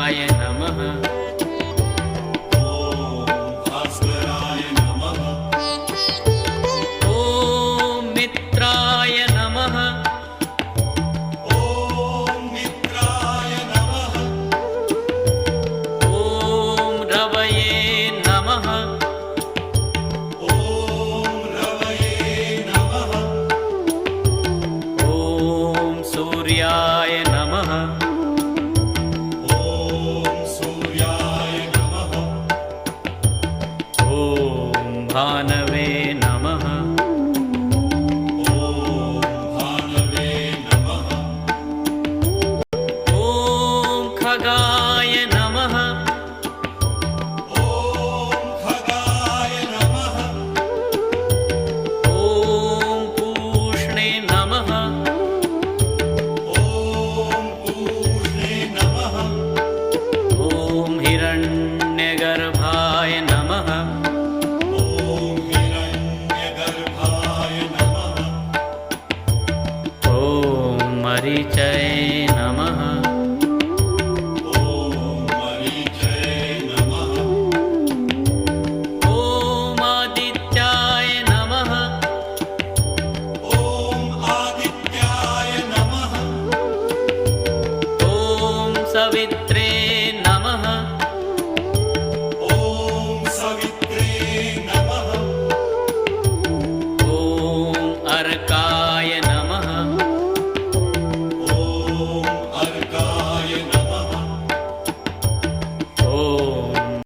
भास्कराय नमः। ॐ भास्कराय नमः। ॐ मित्राय नमः। ॐ मित्राय नमः। ॐ रवये नमः। ॐ रवये नमः। ॐ सूर्याय नमः। ॐ सूर्याय नमः। ॐ भानवे नमः। ॐ भानवे नमः। ॐ खगाय नमः। ॐ खगाय नमः। ॐ पूष्णे नमः। ॐ पूष्णे नमः। ॐ हिरण्यगर्भाय नमः। ॐ हिरण्यगर्भाय नमः। ॐ मरीचये नमः। ॐ मरीचये नमः। ॐ आदित्याय नमः। ॐ आदित्याय नमः। ॐ सवित्रे नमः। ॐ सवित्रे नमः। ॐ अर्काय नमः। ॐ अर्काय